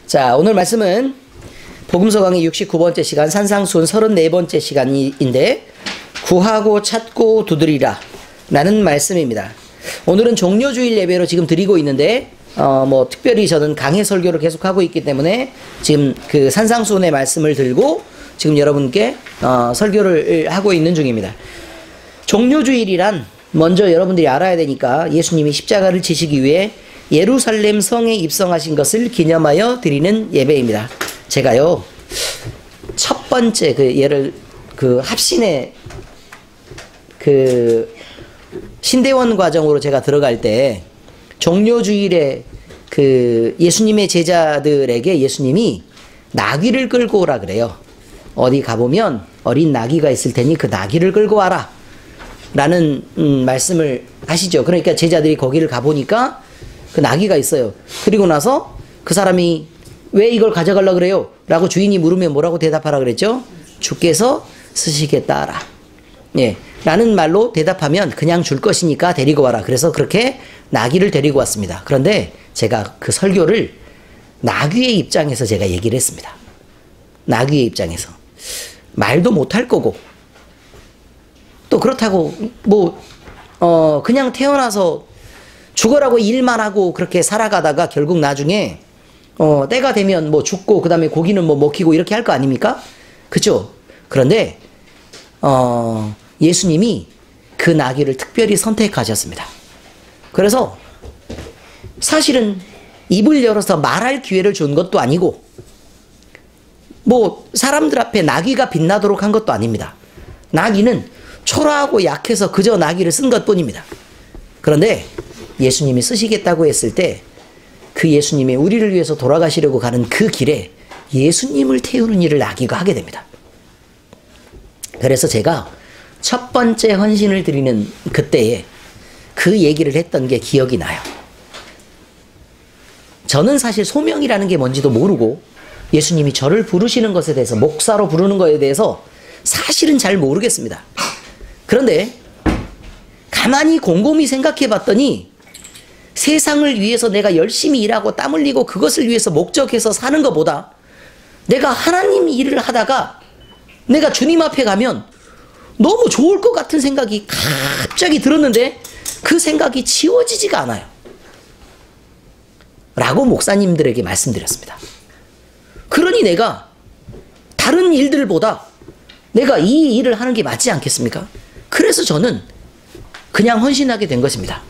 자, 오늘 말씀은 복음서 강의 69번째 시간, 산상수훈 34번째 시간인데 구하고 찾고 두드리라 라는 말씀입니다. 오늘은 종료주일 예배로 지금 드리고 있는데 특별히 저는 강해 설교를 계속하고 있기 때문에 지금 그 산상수훈의 말씀을 들고 지금 여러분께 설교를 하고 있는 중입니다. 종료주일이란 먼저 여러분들이 알아야 되니까 예수님이 십자가를 지시기 위해 예루살렘 성에 입성하신 것을 기념하여 드리는 예배입니다. 제가요 첫 번째 합신의 신대원 과정으로 제가 들어갈 때 종료주일에 예수님의 제자들에게 예수님이 나귀를 끌고 오라 그래요. 어디 가보면 어린 나귀가 있을 테니 그 나귀를 끌고 와라 라는 말씀을 하시죠. 그러니까 제자들이 거기를 가보니까 그 나귀가 있어요. 그리고 나서 그 사람이 왜 이걸 가져가려고 그래요? 라고 주인이 물으면 뭐라고 대답하라 그랬죠? 주께서 쓰시겠다 하라. 예, 라는 말로 대답하면 그냥 줄 것이니까 데리고 와라. 그래서 그렇게 나귀를 데리고 왔습니다. 그런데 제가 그 설교를 나귀의 입장에서 제가 얘기를 했습니다. 나귀의 입장에서. 말도 못할 거고 또 그렇다고 그냥 태어나서 죽어라고 일만 하고 그렇게 살아가다가 결국 나중에 때가 되면 죽고 그 다음에 고기는 먹히고 이렇게 할 거 아닙니까? 그죠? 그런데 예수님이 그 나귀를 특별히 선택하셨습니다. 그래서 사실은 입을 열어서 말할 기회를 준 것도 아니고 사람들 앞에 나귀가 빛나도록 한 것도 아닙니다. 나귀는 초라하고 약해서 그저 나귀를 쓴 것뿐입니다. 그런데 예수님이 쓰시겠다고 했을 때 그 예수님이 우리를 위해서 돌아가시려고 가는 그 길에 예수님을 태우는 일을 나귀가 하게 됩니다. 그래서 제가 첫 번째 헌신을 드리는 그때에 그 얘기를 했던 게 기억이 나요. 저는 사실 소명이라는 게 뭔지도 모르고 예수님이 저를 부르시는 것에 대해서 목사로 부르는 것에 대해서 사실은 잘 모르겠습니다. 그런데 가만히 곰곰이 생각해 봤더니 세상을 위해서 내가 열심히 일하고 땀 흘리고 그것을 위해서 목적해서 사는 것보다 내가 하나님 일을 하다가 내가 주님 앞에 가면 너무 좋을 것 같은 생각이 갑자기 들었는데 그 생각이 지워지지가 않아요. 라고 목사님들에게 말씀드렸습니다. 그러니 내가 다른 일들보다 내가 이 일을 하는 게 맞지 않겠습니까? 그래서 저는 그냥 헌신하게 된 것입니다.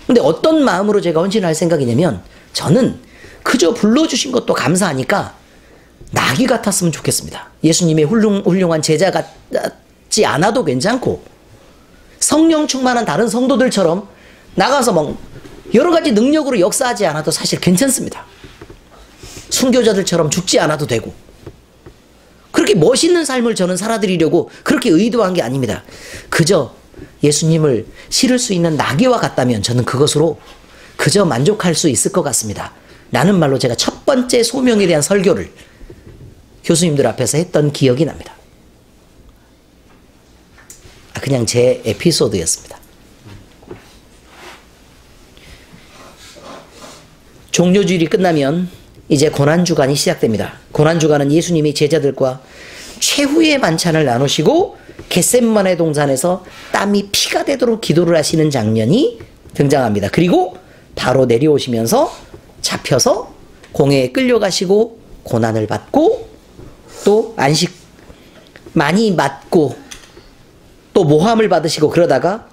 근데 어떤 마음으로 제가 헌신할 생각이냐면 저는 그저 불러주신 것도 감사하니까 나귀 같았으면 좋겠습니다. 예수님의 훌륭한 제자 같지 않아도 괜찮고 성령 충만한 다른 성도들처럼 나가서 여러 가지 능력으로 역사하지 않아도 사실 괜찮습니다. 순교자들처럼 죽지 않아도 되고 그렇게 멋있는 삶을 저는 살아드리려고 그렇게 의도한 게 아닙니다. 그저 예수님을 실을 수 있는 나귀와 같다면 저는 그것으로 그저 만족할 수 있을 것 같습니다. 라는 말로 제가 첫 번째 소명에 대한 설교를 교수님들 앞에서 했던 기억이 납니다. 그냥 제 에피소드였습니다. 종료주일이 끝나면 이제 고난주간이 시작됩니다. 고난주간은 예수님이 제자들과 최후의 만찬을 나누시고 겟세마네 동산에서 땀이 피가 되도록 기도를 하시는 장면이 등장합니다. 그리고 바로 내려오시면서 잡혀서 공회에 끌려가시고 고난을 받고 또 안식 많이 맞고 또 모함을 받으시고 그러다가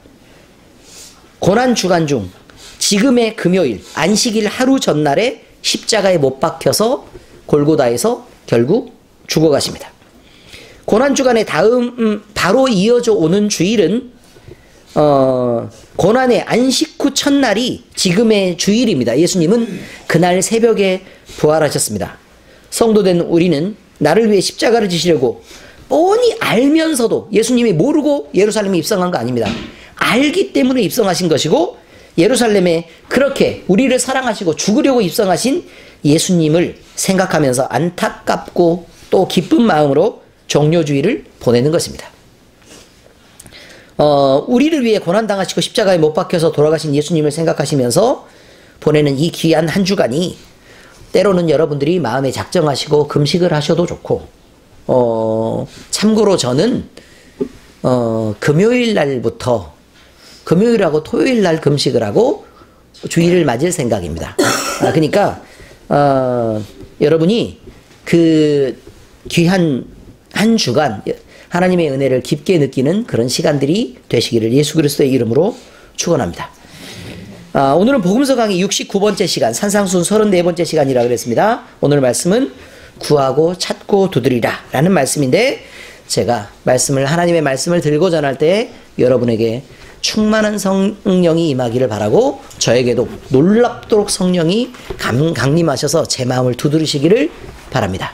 고난주간 중 지금의 금요일 안식일 하루 전날에 십자가에 못 박혀서 골고다에서 결국 죽어가십니다. 고난주간의 바로 이어져 오는 주일은 고난의 안식 후 첫날이 지금의 주일입니다. 예수님은 그날 새벽에 부활하셨습니다. 성도된 우리는 나를 위해 십자가를 지시려고 뻔히 알면서도 예수님이 모르고 예루살렘에 입성한 거 아닙니다. 알기 때문에 입성하신 것이고 예루살렘에 그렇게 우리를 사랑하시고 죽으려고 입성하신 예수님을 생각하면서 안타깝고 또 기쁜 마음으로 종료주일을 보내는 것입니다. 우리를 위해 고난당하시고 십자가에 못 박혀서 돌아가신 예수님을 생각하시면서 보내는 이 귀한 한 주간이 때로는 여러분들이 마음에 작정하시고 금식을 하셔도 좋고, 참고로 저는 금요일 날부터 금요일하고 토요일 날 금식을 하고 주일을 맞을 생각입니다. 그러니까 여러분이 그 귀한 한 주간 하나님의 은혜를 깊게 느끼는 그런 시간들이 되시기를 예수 그리스도의 이름으로 축원합니다. 오늘은 복음서 강의 69번째 시간, 산상순 34번째 시간이라고 그랬습니다. 오늘 말씀은 구하고 찾고 두드리라 라는 말씀인데, 제가 하나님의 말씀을 들고 전할 때 여러분에게 충만한 성령이 임하기를 바라고, 저에게도 놀랍도록 성령이 강림하셔서 제 마음을 두드리시기를 바랍니다.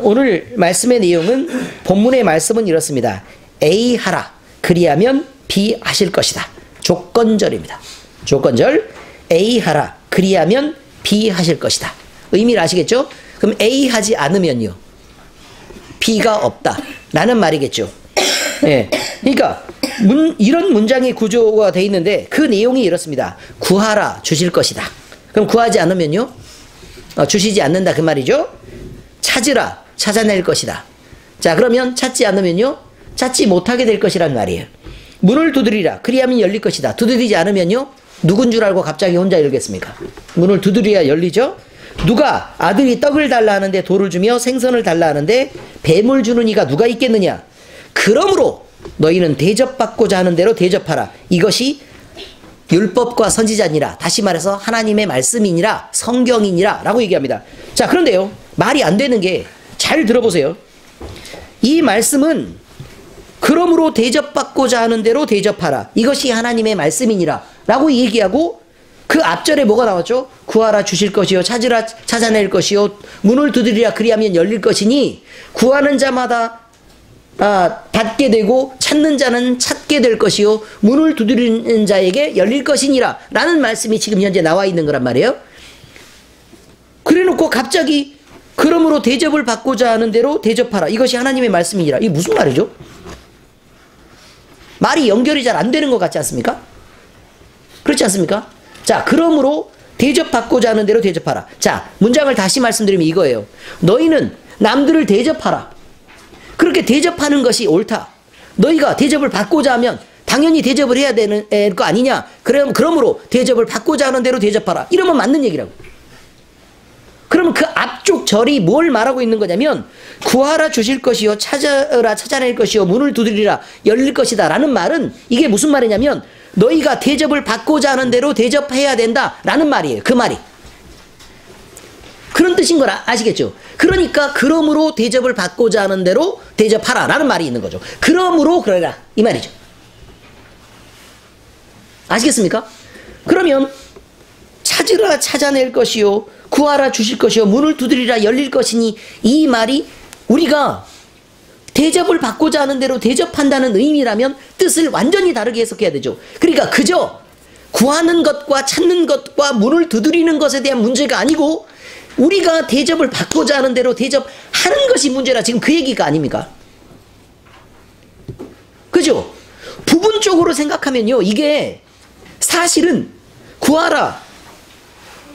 오늘 말씀의 내용은, 본문의 말씀은 이렇습니다. A 하라, 그리하면 B 하실 것이다. 조건절입니다. 조건절. A 하라, 그리하면 B 하실 것이다. 의미를 아시겠죠? 그럼 A 하지 않으면요, B가 없다 라는 말이겠죠. 예. 그러니까 이런 문장의 구조가 되어 있는데, 그 내용이 이렇습니다. 구하라, 주실 것이다. 그럼 구하지 않으면요, 주시지 않는다 그 말이죠. 찾으라, 찾아낼 것이다. 자, 그러면 찾지 않으면요, 찾지 못하게 될 것이란 말이에요. 문을 두드리라, 그리하면 열릴 것이다. 두드리지 않으면요, 누군 줄 알고 갑자기 혼자 열겠습니까? 문을 두드려야 열리죠. 누가 아들이 떡을 달라 하는데 돌을 주며 생선을 달라 하는데 뱀을 주는 이가 누가 있겠느냐? 그러므로 너희는 대접받고자 하는 대로 대접하라. 이것이 율법과 선지자니라. 다시 말해서 하나님의 말씀이니라, 성경이니라 라고 얘기합니다. 자, 그런데요, 말이 안 되는 게, 잘 들어보세요. 이 말씀은 그러므로 대접받고자 하는 대로 대접하라. 이것이 하나님의 말씀이니라 라고 얘기하고, 그 앞절에 뭐가 나왔죠? 구하라, 주실 것이요, 찾으라, 찾아낼 것이요, 문을 두드리라, 그리하면 열릴 것이니, 구하는 자마다 받게 되고 찾는 자는 찾게 될 것이요, 문을 두드리는 자에게 열릴 것이니라 라는 말씀이 지금 현재 나와 있는 거란 말이에요. 그래놓고 갑자기 그러므로 대접을 받고자 하는 대로 대접하라. 이것이 하나님의 말씀이니라. 이게 무슨 말이죠? 말이 연결이 잘 안 되는 것 같지 않습니까? 그렇지 않습니까? 자, 그러므로 대접받고자 하는 대로 대접하라. 자, 문장을 다시 말씀드리면 이거예요. 너희는 남들을 대접하라. 그렇게 대접하는 것이 옳다. 너희가 대접을 받고자 하면 당연히 대접을 해야 되는 거 아니냐? 그러므로 대접을 받고자 하는 대로 대접하라. 이러면 맞는 얘기라고. 그러면 그 앞쪽 절이 뭘 말하고 있는 거냐면, 구하라, 주실 것이요, 찾아라, 찾아낼 것이요, 문을 두드리라, 열릴 것이다 라는 말은, 이게 무슨 말이냐면, 너희가 대접을 받고자 하는 대로 대접해야 된다 라는 말이에요. 그 말이 그런 뜻인 걸 아시겠죠? 그러니까 그러므로 대접을 받고자 하는 대로 대접하라 라는 말이 있는 거죠. 그러므로 그러라 이 말이죠. 아시겠습니까? 그러면 찾으라, 찾아낼 것이요, 구하라, 주실 것이요, 문을 두드리라, 열릴 것이니, 이 말이 우리가 대접을 받고자 하는 대로 대접한다는 의미라면 뜻을 완전히 다르게 해석해야 되죠. 그러니까 그저 구하는 것과 찾는 것과 문을 두드리는 것에 대한 문제가 아니고, 우리가 대접을 받고자 하는 대로 대접하는 것이 문제라, 지금 그 얘기가 아닙니까? 그죠? 부분적으로 생각하면요, 이게 사실은 구하라,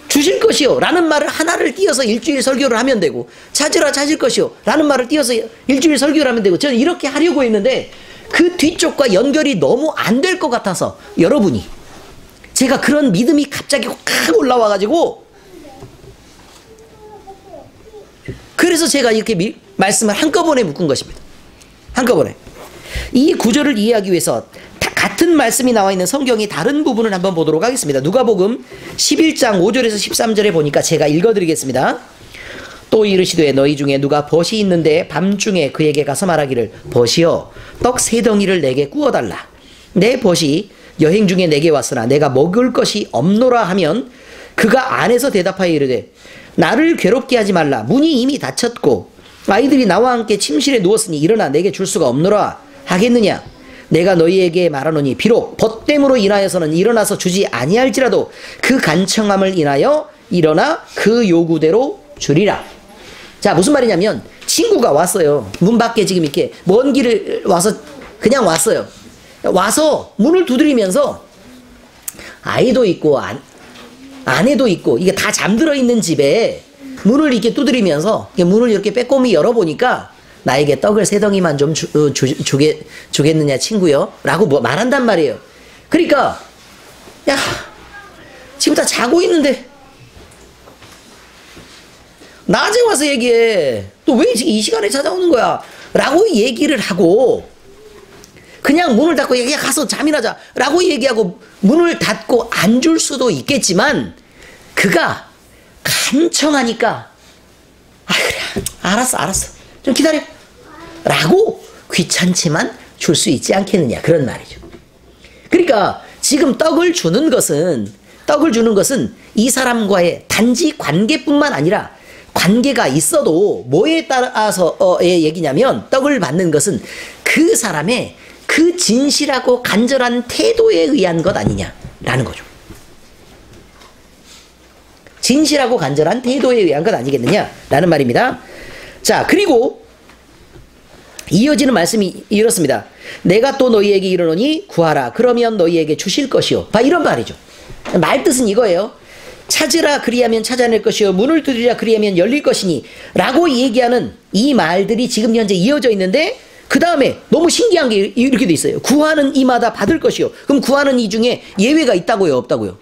주실 것이요 라는 말을 하나를 띄어서 일주일 설교를 하면 되고, 찾으라, 찾을 것이요 라는 말을 띄어서 일주일 설교를 하면 되고, 저는 이렇게 하려고 했는데 그 뒤쪽과 연결이 너무 안 될 것 같아서, 여러분이, 제가 그런 믿음이 갑자기 확 올라와가지고, 그래서 제가 이렇게 말씀을 한꺼번에 묶은 것입니다. 한꺼번에. 이 구절을 이해하기 위해서 같은 말씀이 나와 있는 성경의 다른 부분을 한번 보도록 하겠습니다. 누가복음 11장 5절에서 13절에 보니까 제가 읽어드리겠습니다. 또 이르시되 너희 중에 누가 벗이 있는데 밤중에 그에게 가서 말하기를, 벗이여 떡 3덩이를 내게 구워달라. 내 벗이 여행 중에 내게 왔으나 내가 먹을 것이 없노라 하면, 그가 안에서 대답하여 이르되 나를 괴롭게 하지 말라. 문이 이미 닫혔고 아이들이 나와 함께 침실에 누웠으니 일어나 내게 줄 수가 없노라 하겠느냐? 내가 너희에게 말하노니 비록 벗됨으로 인하여서는 일어나서 주지 아니할지라도 그 간청함을 인하여 일어나 그 요구대로 주리라. 자, 무슨 말이냐면, 친구가 왔어요. 문 밖에 지금 이렇게 먼 길을 와서 그냥 왔어요. 와서 문을 두드리면서 아이도 있고 아내도 있고 이게 다 잠들어 있는 집에 문을 이렇게 두드리면서 문을 이렇게 빼꼼히 열어보니까 나에게 떡을 3덩이만 좀 주겠느냐 친구요? 라고 말한단 말이에요. 그러니까 야 지금 다 자고 있는데 낮에 와서 얘기해. 또 왜 이 시간에 찾아오는 거야? 라고 얘기를 하고 그냥 문을 닫고 야 가서 잠이나 자 라고 얘기하고 문을 닫고 안 줄 수도 있겠지만 그가 간청하니까 아 그래 알았어 좀 기다려 라고 귀찮지만 줄 수 있지 않겠느냐 그런 말이죠. 그러니까 지금 떡을 주는 것은 이 사람과의 단지 관계뿐만 아니라 관계가 있어도 뭐에 따라서의 얘기냐면 떡을 받는 것은 그 사람의 그 진실하고 간절한 태도에 의한 것 아니냐라는 거죠. 진실하고 간절한 태도에 의한 것 아니겠느냐라는 말입니다. 자, 그리고 이어지는 말씀이 이렇습니다. 내가 또 너희에게 이르노니 구하라 그러면 너희에게 주실 것이요. 이런 말이죠. 말 뜻은 이거예요. 찾으라 그리하면 찾아낼 것이요 문을 두드리라 그리하면 열릴 것이니 라고 얘기하는 이 말들이 지금 현재 이어져 있는데 그 다음에 너무 신기한 게 이렇게 돼 있어요. 구하는 이마다 받을 것이요. 그럼 구하는 이 중에 예외가 있다고요 없다고요?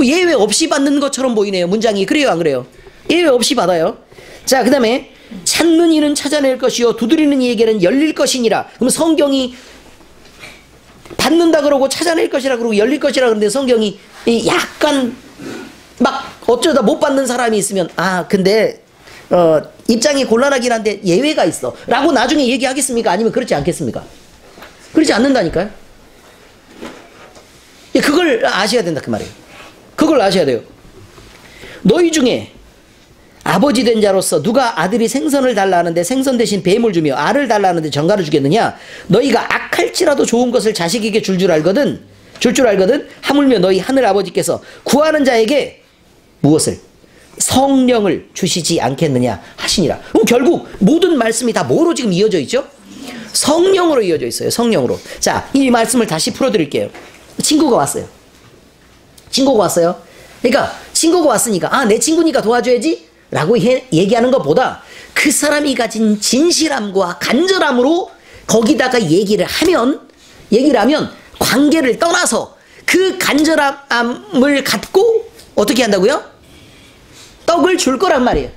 예외 없이 받는 것처럼 보이네요. 문장이. 그래요 안 그래요? 예외 없이 받아요. 자, 그 다음에 찾는 이는 찾아낼 것이요 두드리는 이에게는 열릴 것이니라. 그럼 성경이 받는다 그러고 찾아낼 것이라 그러고 열릴 것이라 그러는데 성경이 약간 막 어쩌다 못 받는 사람이 있으면 근데 입장이 곤란하긴 한데 예외가 있어 라고 나중에 얘기하겠습니까? 아니면 그렇지 않겠습니까? 그렇지 않는다니까요. 그걸 아셔야 된다 그 말이에요. 그걸 아셔야 돼요. 너희 중에 아버지 된 자로서 누가 아들이 생선을 달라 하는데 생선 대신 뱀을 주며 알을 달라 하는데 정갈을 주겠느냐? 너희가 악할지라도 좋은 것을 자식에게 줄 줄 알거든 하물며 너희 하늘 아버지께서 구하는 자에게 무엇을? 성령을 주시지 않겠느냐 하시니라. 그럼 결국 모든 말씀이 다 뭐로 지금 이어져 있죠? 성령으로 이어져 있어요. 성령으로. 자, 이 말씀을 다시 풀어드릴게요. 친구가 왔어요. 그러니까 친구가 왔으니까 내 친구니까 도와줘야지 라고 얘기하는 것보다 그 사람이 가진 진실함과 간절함으로 거기다가 얘기를 하면 관계를 떠나서 그 간절함을 갖고 어떻게 한다고요? 떡을 줄 거란 말이에요.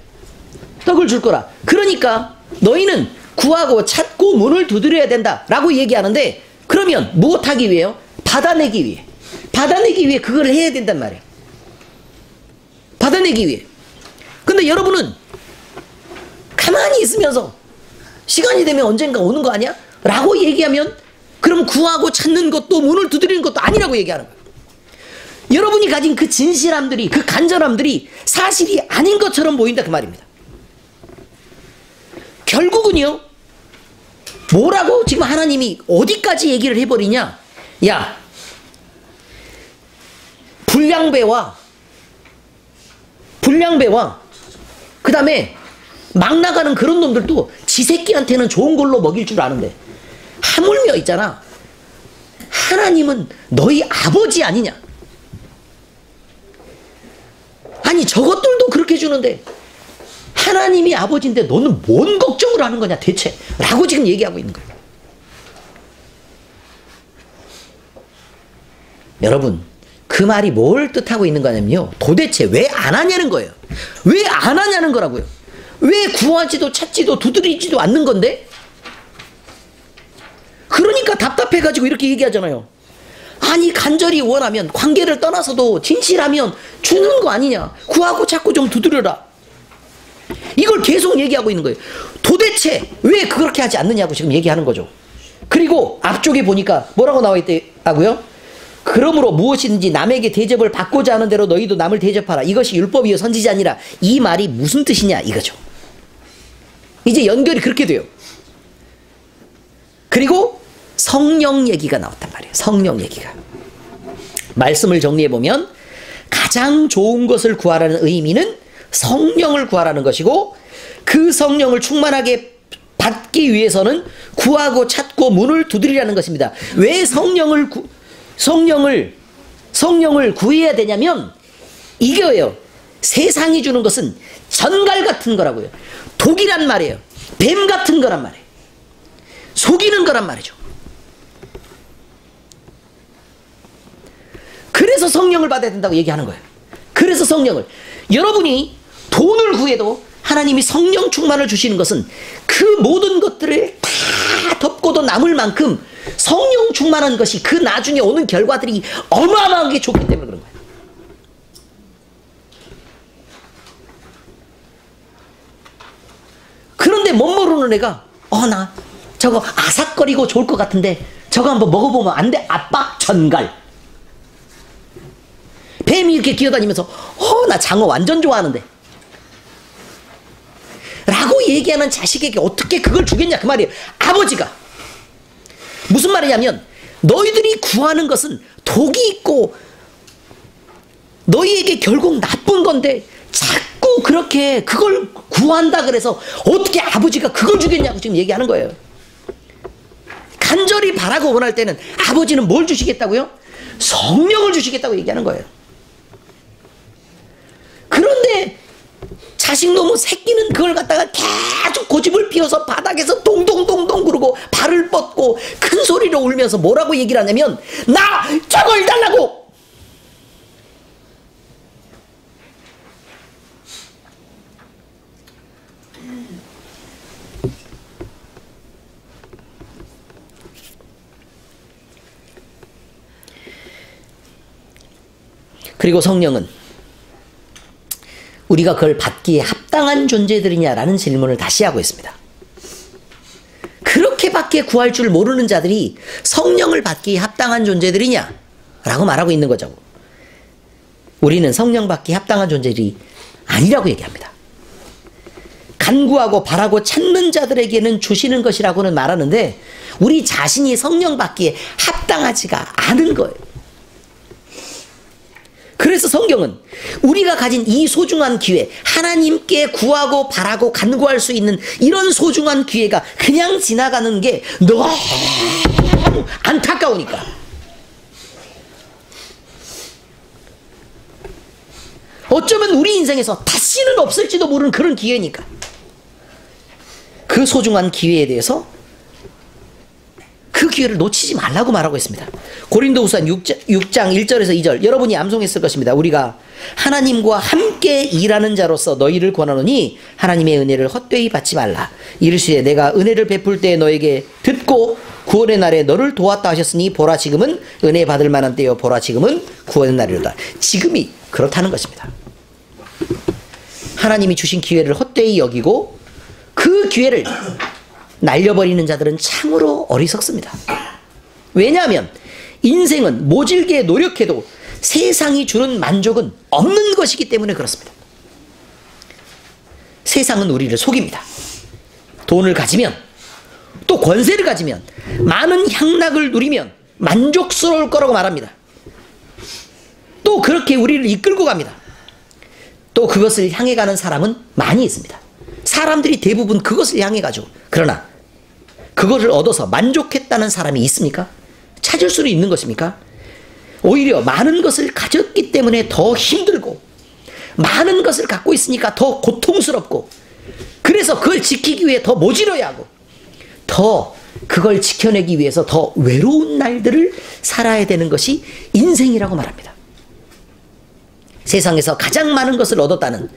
떡을 줄 거라. 그러니까 너희는 구하고 찾고 문을 두드려야 된다 라고 얘기하는데 그러면 무엇하기 위해요? 받아내기 위해 그걸 해야 된단 말이에요. 받아내기 위해. 근데 여러분은 가만히 있으면서 시간이 되면 언젠가 오는 거 아니야? 라고 얘기하면 그럼 구하고 찾는 것도 문을 두드리는 것도 아니라고 얘기하는 거예요. 여러분이 가진 그 진실함들이 그 간절함들이 사실이 아닌 것처럼 보인다 그 말입니다. 결국은요 뭐라고 지금 하나님이 어디까지 얘기를 해버리냐? 야 불량배와 그 다음에 막 나가는 그런 놈들도 지 새끼한테는 좋은 걸로 먹일 줄 아는데 하물며 있잖아. 하나님은 너희 아버지 아니냐? 아니 저것들도 그렇게 주는데 하나님이 아버지인데 너는 뭔 걱정을 하는 거냐 대체? 라고 지금 얘기하고 있는 거예요. 여러분 그 말이 뭘 뜻하고 있는 거냐면요. 도대체 왜 안 하냐는 거예요. 왜 안 하냐는 거라고요. 왜 구하지도 찾지도 두드리지도 않는 건데? 그러니까 답답해가지고 이렇게 얘기하잖아요. 아니 간절히 원하면 관계를 떠나서도 진실하면 주는 거 아니냐. 구하고 찾고 좀 두드려라. 이걸 계속 얘기하고 있는 거예요. 도대체 왜 그렇게 하지 않느냐고 지금 얘기하는 거죠. 그리고 앞쪽에 보니까 뭐라고 나와 있다고요? 그러므로 무엇이든지 남에게 대접을 받고자 하는 대로 너희도 남을 대접하라. 이것이 율법이요 선지자니라. 이 말이 무슨 뜻이냐 이거죠. 이제 연결이 그렇게 돼요. 그리고 성령 얘기가 나왔단 말이에요. 성령 얘기가. 말씀을 정리해보면 가장 좋은 것을 구하라는 의미는 성령을 구하라는 것이고 그 성령을 충만하게 받기 위해서는 구하고 찾고 문을 두드리라는 것입니다. 왜 성령을 성령을 구해야 되냐면 이거예요. 세상이 주는 것은 전갈 같은 거라고요. 독이란 말이에요. 뱀 같은 거란 말이에요. 속이는 거란 말이죠. 그래서 성령을 받아야 된다고 얘기하는 거예요. 그래서 성령을, 여러분이 돈을 구해도 하나님이 성령 충만을 주시는 것은 그 모든 것들을 다 덮고도 남을 만큼 성령 충만한 것이 그 나중에 오는 결과들이 어마어마하게 좋기 때문에 그런 거예요. 그런데 못 모르는 애가 나 저거 아삭거리고 좋을 것 같은데 저거 한번 먹어보면 안 돼? 아빠 전갈. 뱀이 이렇게 기어다니면서 나 장어 완전 좋아하는데 라고 얘기하는 자식에게 어떻게 그걸 주겠냐 그 말이에요. 아버지가 무슨 말이냐면 너희들이 구하는 것은 독이 있고 너희에게 결국 나쁜 건데 자꾸 그렇게 그걸 구한다 그래서 어떻게 아버지가 그걸 주겠냐고 지금 얘기하는 거예요. 간절히 바라고 원할 때는 아버지는 뭘 주시겠다고요? 성령을 주시겠다고 얘기하는 거예요. 그런데 자식 놈의 새끼는 그걸 갖다가 계속 고집을 피워서 바닥에서 동동동동 그러고 발을 뻗고 큰 소리로 울면서 뭐라고 얘기를 하냐면 나 저걸 달라고. 그리고 성령은 우리가 그걸 받기에 합당한 존재들이냐라는 질문을 다시 하고 있습니다. 그렇게밖에 구할 줄 모르는 자들이 성령을 받기에 합당한 존재들이냐? 라고 말하고 있는 거죠. 우리는 성령 받기에 합당한 존재들이 아니라고 얘기합니다. 간구하고 바라고 찾는 자들에게는 주시는 것이라고는 말하는데 우리 자신이 성령 받기에 합당하지가 않은 거예요. 그래서 성경은 우리가 가진 이 소중한 기회, 하나님께 구하고 바라고 간구할 수 있는 이런 소중한 기회가 그냥 지나가는 게 너무 안타까우니까. 어쩌면 우리 인생에서 다시는 없을지도 모르는 그런 기회니까. 그 소중한 기회에 대해서 그 기회를 놓치지 말라고 말하고 있습니다. 고린도후서 6장 1절에서 2절 여러분이 암송했을 것입니다. 우리가 하나님과 함께 일하는 자로서 너희를 권하노니 하나님의 은혜를 헛되이 받지 말라. 이르시되 내가 은혜를 베풀 때 너에게 듣고 구원의 날에 너를 도왔다 하셨으니 보라 지금은 은혜 받을 만한 때요 보라 지금은 구원의 날이로다. 지금이 그렇다는 것입니다. 하나님이 주신 기회를 헛되이 여기고 그 기회를 날려버리는 자들은 참으로 어리석습니다. 왜냐하면 인생은 모질게 노력해도 세상이 주는 만족은 없는 것이기 때문에 그렇습니다. 세상은 우리를 속입니다. 돈을 가지면 또 권세를 가지면 많은 향락을 누리면 만족스러울 거라고 말합니다. 또 그렇게 우리를 이끌고 갑니다. 또 그것을 향해 가는 사람은 많이 있습니다. 사람들이 대부분 그것을 향해 가죠. 그러나 그것을 얻어서 만족했다는 사람이 있습니까? 찾을 수는 있는 것입니까? 오히려 많은 것을 가졌기 때문에 더 힘들고 많은 것을 갖고 있으니까 더 고통스럽고 그래서 그걸 지키기 위해 더 모질어야 하고 더 그걸 지켜내기 위해서 더 외로운 날들을 살아야 되는 것이 인생이라고 말합니다. 세상에서 가장 많은 것을 얻었다는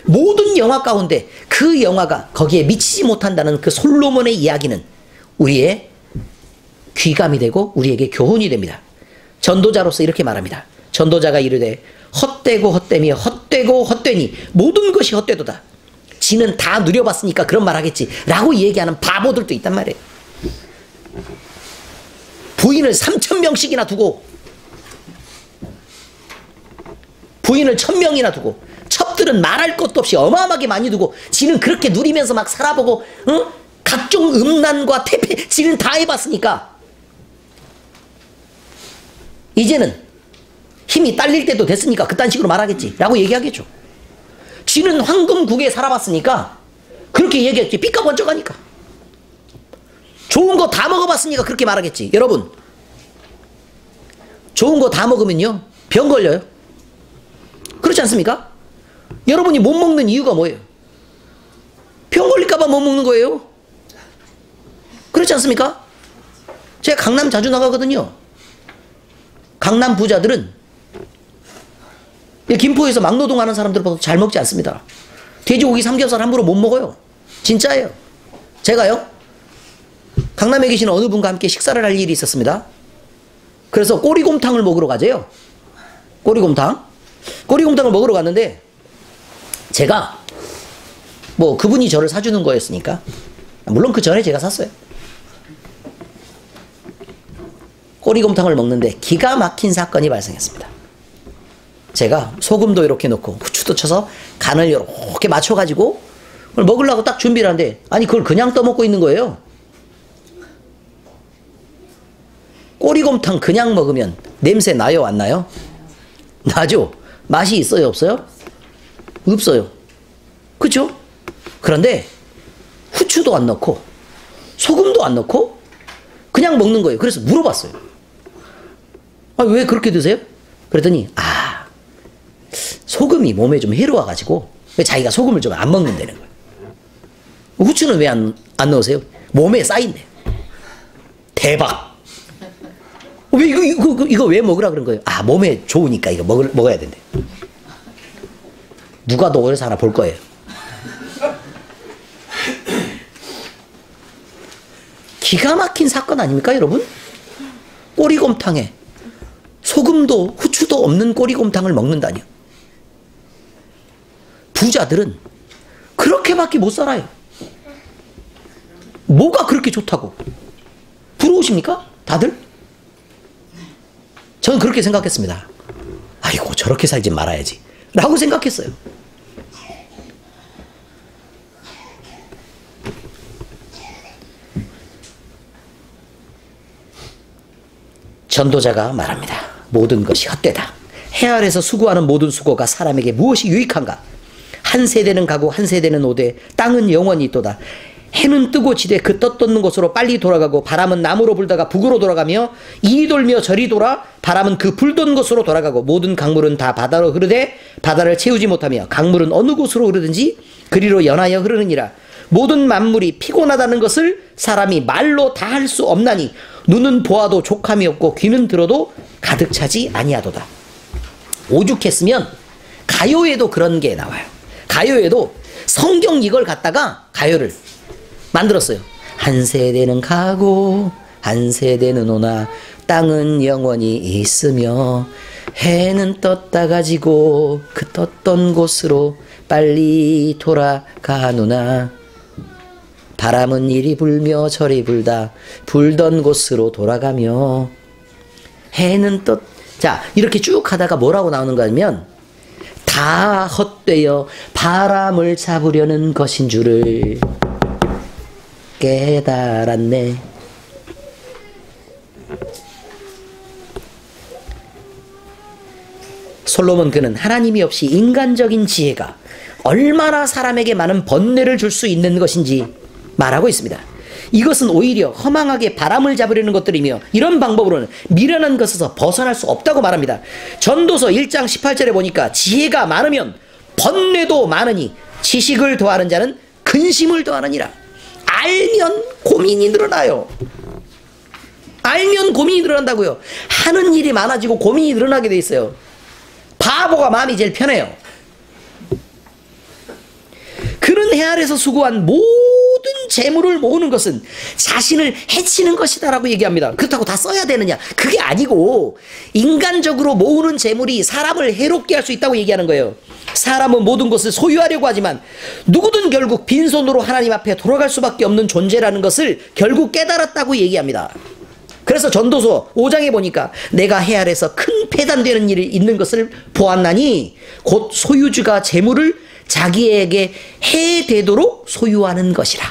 모든 영화 가운데 그 영화가 거기에 미치지 못한다는 그 솔로몬의 이야기는 우리의 귀감이 되고 우리에게 교훈이 됩니다. 전도자로서 이렇게 말합니다. 전도자가 이르되 헛되고 헛되며 헛되고 헛되니 모든 것이 헛되도다. 지는 다 누려봤으니까 그런 말 하겠지 라고 얘기하는 바보들도 있단 말이에요. 부인을 3,000명씩이나 두고 부인을 1,000명이나 두고 첩들은 말할 것도 없이 어마어마하게 많이 두고 지는 그렇게 누리면서 막 살아보고 각종 음란과 태폐 지는 다 해봤으니까 이제는 힘이 딸릴 때도 됐으니까 그딴 식으로 말하겠지 라고 얘기하겠죠. 지는 황금국에 살아봤으니까 그렇게 얘기했지. 삐까번쩍하니까 좋은 거 다 먹어봤으니까 그렇게 말하겠지. 여러분 좋은 거 다 먹으면요 병 걸려요. 그렇지 않습니까? 여러분이 못 먹는 이유가 뭐예요? 병 걸릴까봐 못 먹는 거예요. 그렇지 않습니까? 제가 강남 자주 나가거든요. 강남 부자들은 김포에서 막노동 하는 사람들보다 잘 먹지 않습니다. 돼지고기 삼겹살 함부로 못 먹어요. 진짜예요. 제가요, 강남에 계시는 어느 분과 함께 식사를 할 일이 있었습니다. 그래서 꼬리곰탕을 먹으러 가재요. 꼬리곰탕을 먹으러 갔는데, 제가 뭐 그분이 저를 사주는 거였으니까, 물론 그 전에 제가 샀어요. 꼬리곰탕을 먹는데 기가 막힌 사건이 발생했습니다. 제가 소금도 이렇게 넣고 후추도 쳐서 간을 이렇게 맞춰가지고 그걸 먹으려고 딱 준비를 하는데, 아니 그걸 그냥 떠먹고 있는 거예요. 꼬리곰탕 그냥 먹으면 냄새 나요, 안 나요? 나죠? 맛이 있어요, 없어요? 없어요. 그렇죠? 그런데 후추도 안 넣고 소금도 안 넣고 그냥 먹는 거예요. 그래서 물어봤어요. 아, 왜 그렇게 드세요? 그랬더니 소금이 몸에 좀 해로워가지고 자기가 소금을 좀 안 먹는다는 거예요. 후추는 왜 안 넣으세요? 몸에 쌓인대요. 대박. 왜 이거 왜 먹으라 그런 거예요? 몸에 좋으니까 이거 먹어야 된대. 누가 더 오래 사나 볼 거예요. 기가 막힌 사건 아닙니까, 여러분? 꼬리곰탕에 소금도 후추도 없는 꼬리곰탕을 먹는다니요. 부자들은 그렇게밖에 못 살아요. 뭐가 그렇게 좋다고? 부러우십니까? 다들? 저는 그렇게 생각했습니다. 아이고, 저렇게 살지 말아야지 라고 생각했어요. 전도자가 말합니다. 모든 것이 헛되다. 해 아래서 수고하는 모든 수고가 사람에게 무엇이 유익한가? 한 세대는 가고 한 세대는 오되 땅은 영원히 있도다. 해는 뜨고 지되 그 떴던 곳으로 빨리 돌아가고 바람은 남으로 불다가 북으로 돌아가며 이리 돌며 저리 돌아 바람은 그 불던 곳으로 돌아가고 모든 강물은 다 바다로 흐르되 바다를 채우지 못하며 강물은 어느 곳으로 흐르든지 그리로 연하여 흐르느니라. 모든 만물이 피곤하다는 것을 사람이 말로 다 할 수 없나니 눈은 보아도 족함이 없고 귀는 들어도 가득 차지 아니하도다. 오죽했으면 가요에도 그런 게 나와요. 가요에도 성경 이걸 갖다가 가요를 만들었어요. 한 세대는 가고 한 세대는 오나 땅은 영원히 있으며 해는 떴다가 지고 그 떴던 곳으로 빨리 돌아가노나 바람은 이리 불며 저리 불다 불던 곳으로 돌아가며 해는 자, 이렇게 쭉 하다가 뭐라고 나오는가 하면 다 헛되어 바람을 잡으려는 것인 줄을 깨달았네. 솔로몬 그는 하나님이 없이 인간적인 지혜가 얼마나 사람에게 많은 번뇌를 줄 수 있는 것인지 말하고 있습니다. 이것은 오히려 허망하게 바람을 잡으려는 것들이며 이런 방법으로는 미련한 것에서 벗어날 수 없다고 말합니다. 전도서 1장 18절에 보니까 지혜가 많으면 번뇌도 많으니 지식을 더하는 자는 근심을 더하느니라. 알면 고민이 늘어나요. 알면 고민이 늘어난다고요. 하는 일이 많아지고 고민이 늘어나게 돼 있어요. 바보가 마음이 제일 편해요. 그런 해 아래서 수고한 모든 재물을 모으는 것은 자신을 해치는 것이다라고 얘기합니다. 그렇다고 다 써야 되느냐? 그게 아니고 인간적으로 모으는 재물이 사람을 해롭게 할 수 있다고 얘기하는 거예요. 사람은 모든 것을 소유하려고 하지만 누구든 결국 빈손으로 하나님 앞에 돌아갈 수밖에 없는 존재라는 것을 결국 깨달았다고 얘기합니다. 그래서 전도서 5장에 보니까 내가 해 아래서 큰 폐단되는 일이 있는 것을 보았나니 곧 소유주가 재물을 자기에게 해되도록 소유하는 것이라.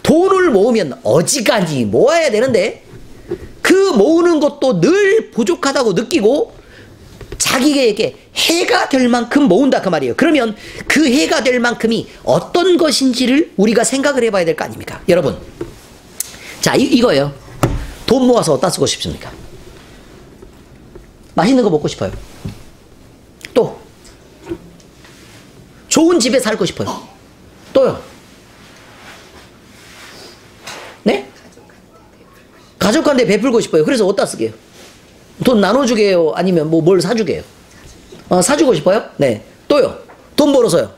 돈을 모으면 어지간히 모아야 되는데 그 모으는 것도 늘 부족하다고 느끼고 자기에게 해가 될 만큼 모은다 그 말이에요. 그러면 그 해가 될 만큼이 어떤 것인지를 우리가 생각을 해봐야 될 거 아닙니까? 여러분, 자 이거예요. 돈 모아서 어디다 쓰고 싶습니까? 맛있는 거 먹고 싶어요. 또 좋은 집에 살고 싶어요. 또요. 네? 가족한테 베풀고 싶어요. 그래서 어디다 쓰게요? 돈 나눠주게요? 아니면 뭐 뭘 사주게요? 사주고 싶어요? 네. 또요. 돈 벌어서요.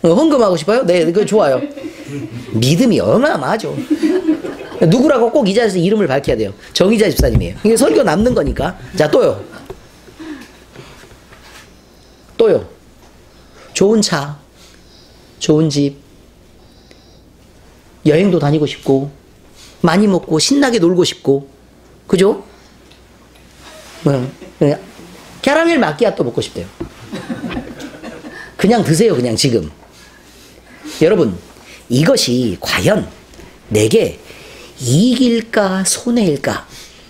헌금하고 싶어요? 네, 그거 좋아요. 믿음이 어마어마하죠. 누구라고 꼭 이 자리에서 이름을 밝혀야 돼요. 정의자 집사님이에요. 이게 설교 남는 거니까. 자, 또요. 또요. 좋은 차, 좋은 집, 여행도 다니고 싶고, 많이 먹고 신나게 놀고 싶고, 그죠? 캐러멜 마끼아또 먹고 싶대요. 그냥 드세요, 그냥 지금. 여러분, 이것이 과연 내게 이익일까 손해일까?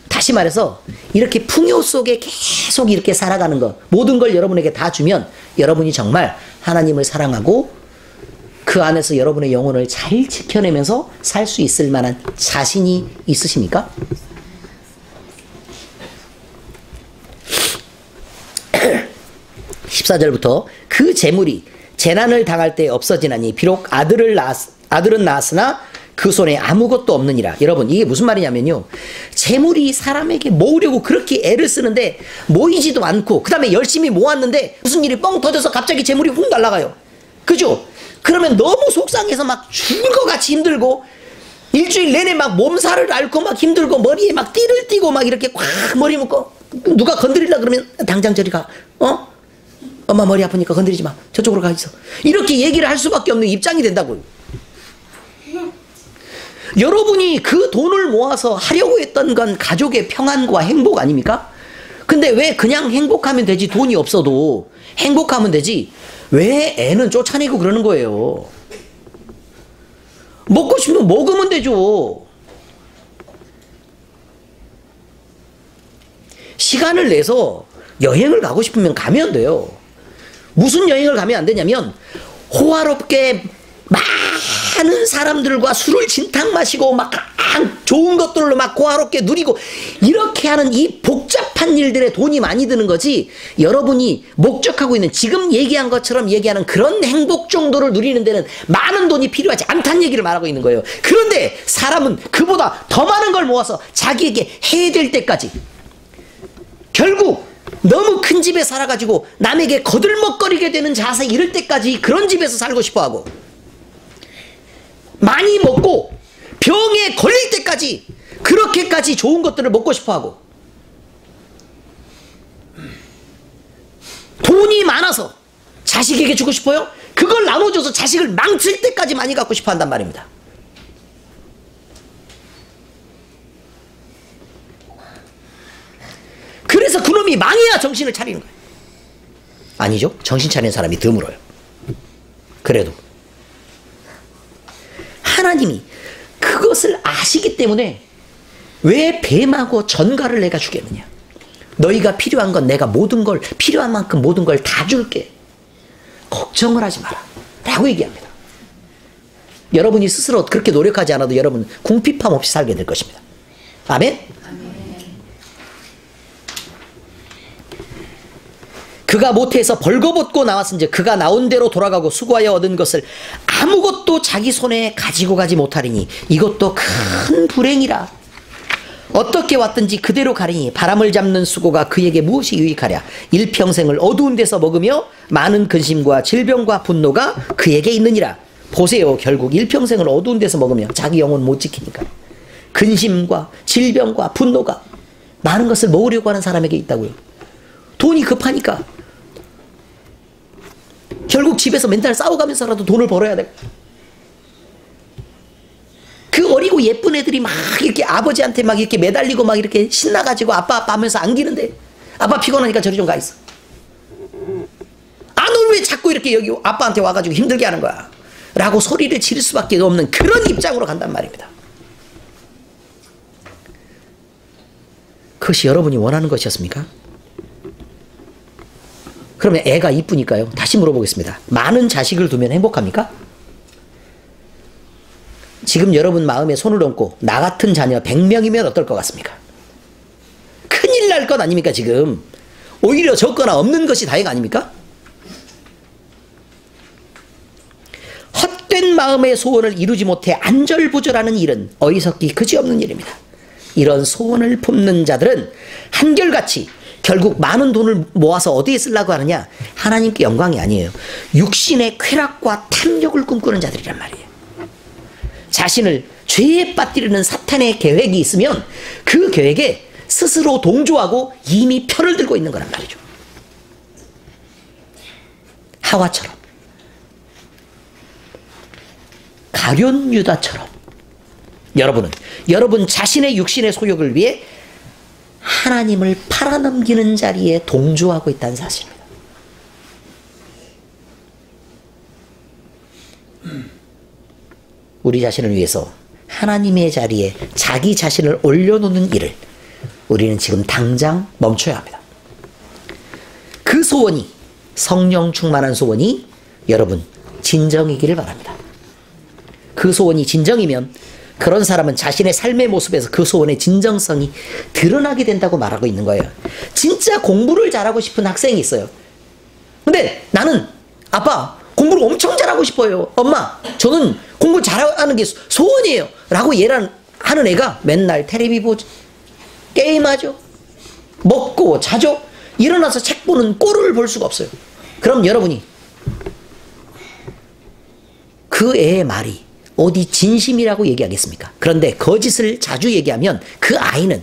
다시 말해서 이렇게 풍요 속에 계속 이렇게 살아가는 것, 모든 걸 여러분에게 다 주면 여러분이 정말 하나님을 사랑하고 그 안에서 여러분의 영혼을 잘 지켜내면서 살 수 있을 만한 자신이 있으십니까? 14절부터 그 재물이 재난을 당할 때 없어지나니 비록 아들은 낳았으나 그 손에 아무것도 없느니라. 여러분, 이게 무슨 말이냐면요, 재물이 사람에게 모으려고 그렇게 애를 쓰는데 모이지도 않고 그 다음에 열심히 모았는데 무슨 일이 뻥 터져서 갑자기 재물이 훅 날아가요. 그죠? 그러면 너무 속상해서 막 죽을 것 같이 힘들고 일주일 내내 막 몸살을 앓고 막 힘들고 머리에 막 띠를 띠고 막 이렇게 꽉 머리 묶고 누가 건드리려 그러면 당장 저리 가. 엄마 머리 아프니까 건드리지 마. 저쪽으로 가 있어. 이렇게 얘기를 할 수밖에 없는 입장이 된다고요. 여러분이 그 돈을 모아서 하려고 했던 건 가족의 평안과 행복 아닙니까? 근데 왜 그냥 행복하면 되지, 돈이 없어도 행복하면 되지, 왜 애는 쫓아내고 그러는 거예요? 먹고 싶으면 먹으면 되죠. 시간을 내서 여행을 가고 싶으면 가면 돼요. 무슨 여행을 가면 안 되냐면 호화롭게 많은 사람들과 술을 진탕 마시고 막 좋은 것들로 막 호화롭게 누리고 이렇게 하는 이 복잡한 일들에 돈이 많이 드는 거지, 여러분이 목적하고 있는 지금 얘기한 것처럼 얘기하는 그런 행복 정도를 누리는 데는 많은 돈이 필요하지 않다는 얘기를 말하고 있는 거예요. 그런데 사람은 그보다 더 많은 걸 모아서 자기에게 해야 될 때까지, 결국 너무 큰 집에 살아가지고 남에게 거들먹거리게 되는 자세 이럴 때까지 그런 집에서 살고 싶어하고, 많이 먹고 병에 걸릴 때까지 그렇게까지 좋은 것들을 먹고 싶어하고, 돈이 많아서 자식에게 주고 싶어요? 그걸 나눠줘서 자식을 망칠 때까지 많이 갖고 싶어 한단 말입니다. 그래서 그놈이 망해야 정신을 차리는 거예요. 아니죠. 정신 차리는 사람이 드물어요. 그래도 하나님이 그것을 아시기 때문에 왜 뱀하고 전갈을 내가 주겠느냐. 너희가 필요한 건 내가 모든 걸, 필요한 만큼 모든 걸 다 줄게. 걱정을 하지 마라 라고 얘기합니다. 여러분이 스스로 그렇게 노력하지 않아도 여러분 궁핍함 없이 살게 될 것입니다. 아멘? 그가 모태에서 벌거벗고 나왔은즉 그가 나온 대로 돌아가고 수고하여 얻은 것을 아무것도 자기 손에 가지고 가지 못하리니 이것도 큰 불행이라. 어떻게 왔든지 그대로 가리니 바람을 잡는 수고가 그에게 무엇이 유익하랴. 일평생을 어두운 데서 먹으며 많은 근심과 질병과 분노가 그에게 있느니라. 보세요, 결국 일평생을 어두운 데서 먹으며 자기 영혼 못 지키니까 근심과 질병과 분노가 많은 것을 모으려고 하는 사람에게 있다고요. 돈이 급하니까 결국 집에서 맨날 싸워가면서라도 돈을 벌어야 돼. 그 어리고 예쁜 애들이 막 이렇게 아버지한테 막 이렇게 매달리고 막 이렇게 신나가지고 아빠 하면서 안기는데, 아빠 피곤하니까 저리 좀 가 있어. 아, 너 왜 자꾸 이렇게 여기 아빠한테 와가지고 힘들게 하는 거야? 라고 소리를 지를 수밖에 없는 그런 입장으로 간단 말입니다. 그것이 여러분이 원하는 것이었습니까? 그러면 애가 이쁘니까요. 다시 물어보겠습니다. 많은 자식을 두면 행복합니까? 지금 지금 여러분 마음에 손을 얹고 나 같은 자녀 100명이면 어떨 것 같습니까? 큰일 날 것 아닙니까 지금? 오히려 적거나 없는 것이 다행 아닙니까? 헛된 마음의 소원을 이루지 못해 안절부절하는 일은 어리석기 그지없는 일입니다. 이런 소원을 품는 자들은 한결같이 결국 많은 돈을 모아서 어디에 쓰려고 하느냐? 하나님께 영광이 아니에요. 육신의 쾌락과 탐욕을 꿈꾸는 자들이란 말이에요. 자신을 죄에 빠뜨리는 사탄의 계획이 있으면 그 계획에 스스로 동조하고 이미 편을 들고 있는 거란 말이죠. 하와처럼, 가룟 유다처럼 여러분은 여러분 자신의 육신의 소욕을 위해 하나님을 팔아넘기는 자리에 동조하고 있다는 사실입니다. 우리 자신을 위해서 하나님의 자리에 자기 자신을 올려놓는 일을 우리는 지금 당장 멈춰야 합니다. 그 소원이, 성령 충만한 소원이 여러분 진정이기를 바랍니다. 그 소원이 진정이면 그런 사람은 자신의 삶의 모습에서 그 소원의 진정성이 드러나게 된다고 말하고 있는 거예요. 진짜 공부를 잘하고 싶은 학생이 있어요. 근데 나는 아빠 공부를 엄청 잘하고 싶어요. 엄마 저는 공부 잘하는 게 소원이에요. 라고 하는 애가 맨날 텔레비 보죠. 게임하죠. 먹고 자죠. 일어나서 책 보는 꼴을 볼 수가 없어요. 그럼 여러분이 그 애의 말이 어디 진심이라고 얘기하겠습니까? 그런데 거짓을 자주 얘기하면 그 아이는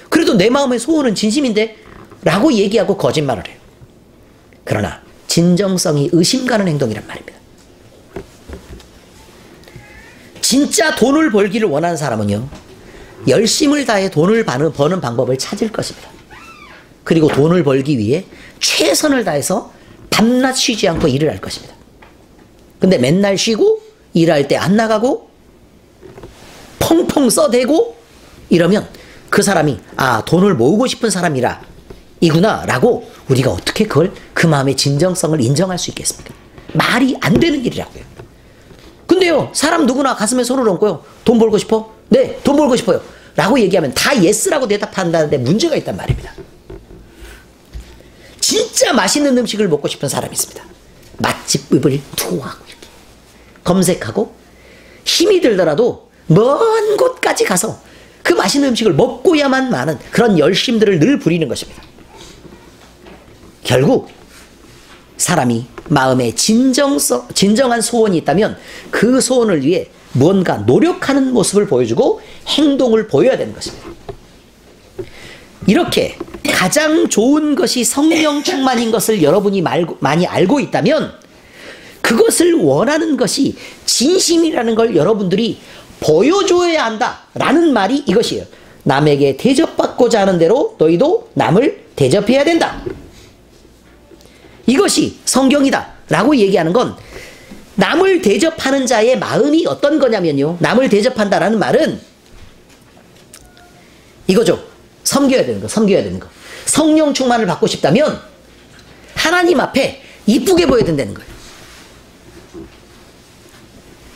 그래도 내 마음의 소원은 진심인데 라고 얘기하고 거짓말을 해요. 그러나 진정성이 의심가는 행동이란 말입니다. 진짜 돈을 벌기를 원하는 사람은요, 열심을 다해 돈을 버는 방법을 찾을 것입니다. 그리고 돈을 벌기 위해 최선을 다해서 밤낮 쉬지 않고 일을 할 것입니다. 근데 맨날 쉬고 일할 때 안 나가고 펑펑 써대고 이러면 그 사람이 돈을 모으고 싶은 사람이라 이구나 라고 우리가 어떻게 그 마음의 진정성을 인정할 수 있겠습니까? 말이 안 되는 일이라고요. 근데요, 사람 누구나 가슴에 손을 얹고요, 돈 벌고 싶어? 네, 돈 벌고 싶어요 라고 얘기하면 다 예스라고 대답한다는데 문제가 있단 말입니다. 진짜 맛있는 음식을 먹고 싶은 사람이 있습니다. 맛집을 투어하고 이렇게 검색하고 힘이 들더라도 먼 곳까지 가서 그 맛있는 음식을 먹고야만 마는 그런 열심들을 늘 부리는 것입니다. 결국 사람이 마음에 진정한 소원이 있다면 그 소원을 위해 무언가 노력하는 모습을 보여주고 행동을 보여야 되는 것입니다. 이렇게 가장 좋은 것이 성령 충만인 것을 여러분이 많이 알고 있다면 그것을 원하는 것이 진심이라는 걸 여러분들이 보여줘야 한다라는 말이 이것이에요. 남에게 대접받고자 하는 대로 너희도 남을 대접해야 된다. 이것이 성경이다 라고 얘기하는 건 남을 대접하는 자의 마음이 어떤 거냐면요, 남을 대접한다라는 말은 이거죠. 섬겨야 되는 거, 섬겨야 되는 거. 성령 충만을 받고 싶다면 하나님 앞에 이쁘게 보여야 된다는 거예요.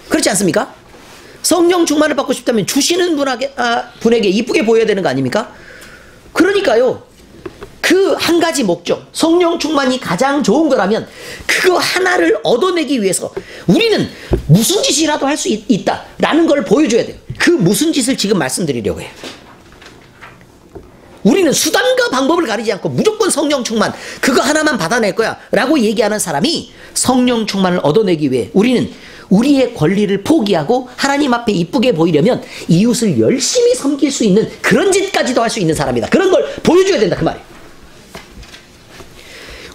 그렇지 않습니까? 성령 충만을 받고 싶다면 주시는 분에게 이쁘게 보여야 되는 거 아닙니까? 그러니까요, 그 한 가지 목적, 성령 충만이 가장 좋은 거라면 그거 하나를 얻어내기 위해서 우리는 무슨 짓이라도 할 수 있다라는 걸 보여줘야 돼요. 그 무슨 짓을 지금 말씀드리려고 해요. 우리는 수단과 방법을 가리지 않고 무조건 성령 충만, 그거 하나만 받아낼 거야 라고 얘기하는 사람이 성령 충만을 얻어내기 위해 우리는 우리의 권리를 포기하고 하나님 앞에 이쁘게 보이려면 이웃을 열심히 섬길 수 있는 그런 짓까지도 할 수 있는 사람이다. 그런 걸 보여줘야 된다 그 말이에요.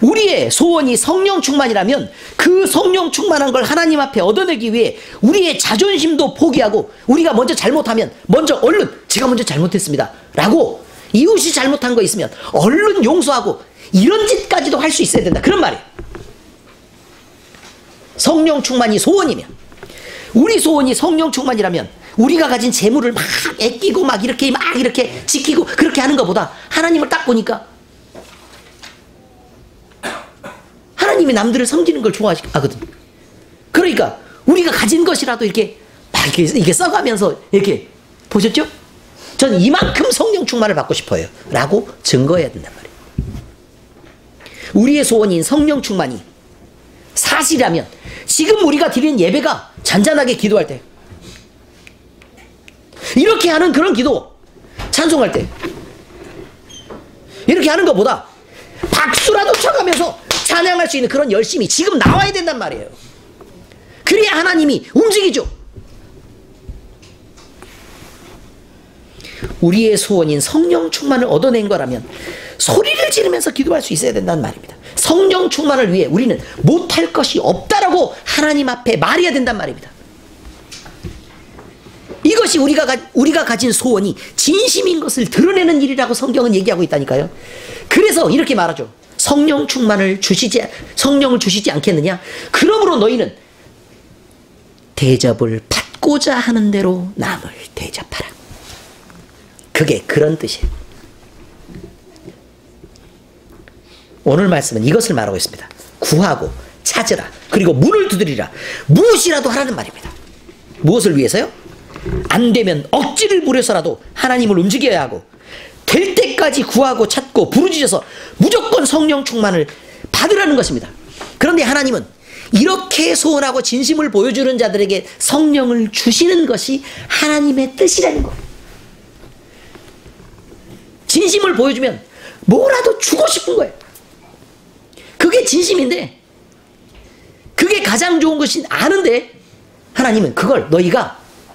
우리의 소원이 성령 충만이라면 그 성령 충만한 걸 하나님 앞에 얻어내기 위해 우리의 자존심도 포기하고 우리가 먼저 잘못하면 먼저 얼른 제가 먼저 잘못했습니다 라고 이웃이 잘못한 거 있으면 얼른 용서하고 이런 짓까지도 할 수 있어야 된다 그런 말이에요. 성령 충만이 소원이면, 우리 소원이 성령 충만이라면 우리가 가진 재물을 막 아끼고 막 이렇게 지키고 그렇게 하는 것보다 하나님을 딱 보니까 하나님이 남들을 섬기는 걸 좋아하거든. 그러니까 우리가 가진 것이라도 이렇게 막 막 이렇게 써가면서 이렇게 보셨죠? 전 이만큼 성령 충만을 받고 싶어요. 라고 증거해야 된단 말이에요. 우리의 소원인 성령 충만이 사실이라면 지금 우리가 드리는 예배가 잔잔하게 기도할 때, 이렇게 하는 그런 기도, 찬송할 때 이렇게 하는 것보다 박수라도 쳐가면서 찬양할 수 있는 그런 열심이 지금 나와야 된단 말이에요. 그래야 하나님이 움직이죠. 우리의 소원인 성령 충만을 얻어낸 거라면 소리를 지르면서 기도할 수 있어야 된다는 말입니다. 성령 충만을 위해 우리는 못할 것이 없다라고 하나님 앞에 말해야 된단 말입니다. 이것이 우리가 가진 소원이 진심인 것을 드러내는 일이라고 성경은 얘기하고 있다니까요. 그래서 이렇게 말하죠. 성령을 주시지 않겠느냐? 그러므로 너희는 대접을 받고자 하는 대로 남을 대접하라. 그게 그런 뜻이에요. 오늘 말씀은 이것을 말하고 있습니다. 구하고 찾으라. 그리고 문을 두드리라. 무엇이라도 하라는 말입니다. 무엇을 위해서요? 안 되면 억지를 부려서라도 하나님을 움직여야 하고, 될 때까지 구하고 찾고 부르짖어서 무조건 성령 충만을 받으라는 것입니다. 그런데 하나님은 이렇게 소원하고 진심을 보여주는 자들에게 성령을 주시는 것이 하나님의 뜻이라는 거예요. 진심을 보여주면 뭐라도 주고 싶은 거예요. 그게 진심인데, 그게 가장 좋은 것이 아는데 하나님은 그걸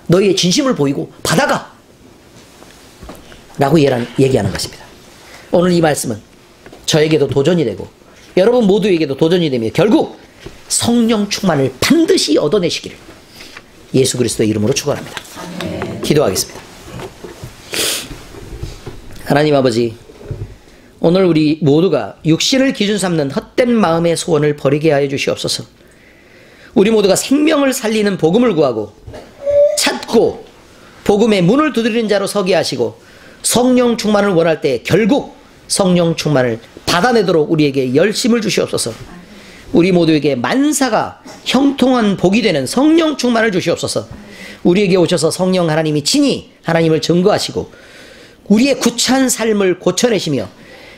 너희의 진심을 보이고 받아가 라고 얘기하는 것입니다. 오늘 이 말씀은 저에게도 도전이 되고 여러분 모두에게도 도전이 되며 결국 성령 충만을 반드시 얻어내시기를 예수 그리스도의 이름으로 축원합니다. 기도하겠습니다. 하나님 아버지, 오늘 우리 모두가 육신을 기준 삼는 헛된 마음의 소원을 버리게 하여 주시옵소서. 우리 모두가 생명을 살리는 복음을 구하고 찾고 복음의 문을 두드리는 자로 서게 하시고, 성령 충만을 원할 때 결국 성령 충만을 받아내도록 우리에게 열심을 주시옵소서. 우리 모두에게 만사가 형통한 복이 되는 성령 충만을 주시옵소서. 우리에게 오셔서 성령 하나님이 친히 하나님을 증거하시고 우리의 구차한 삶을 고쳐내시며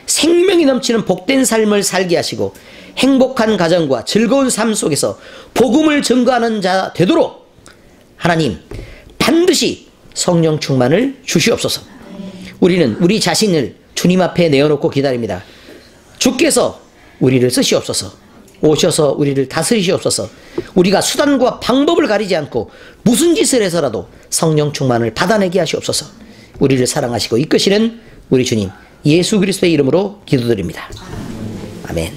생명이 넘치는 복된 삶을 살게 하시고 행복한 가정과 즐거운 삶 속에서 복음을 증거하는 자 되도록 하나님 반드시 성령 충만을 주시옵소서. 우리는 우리 자신을 주님 앞에 내어놓고 기다립니다. 주께서 우리를 쓰시옵소서. 오셔서 우리를 다스리시옵소서. 우리가 수단과 방법을 가리지 않고 무슨 짓을 해서라도 성령 충만을 받아내게 하시옵소서. 우리를 사랑하시고 이끄시는 우리 주님 예수 그리스도의 이름으로 기도드립니다. 아멘.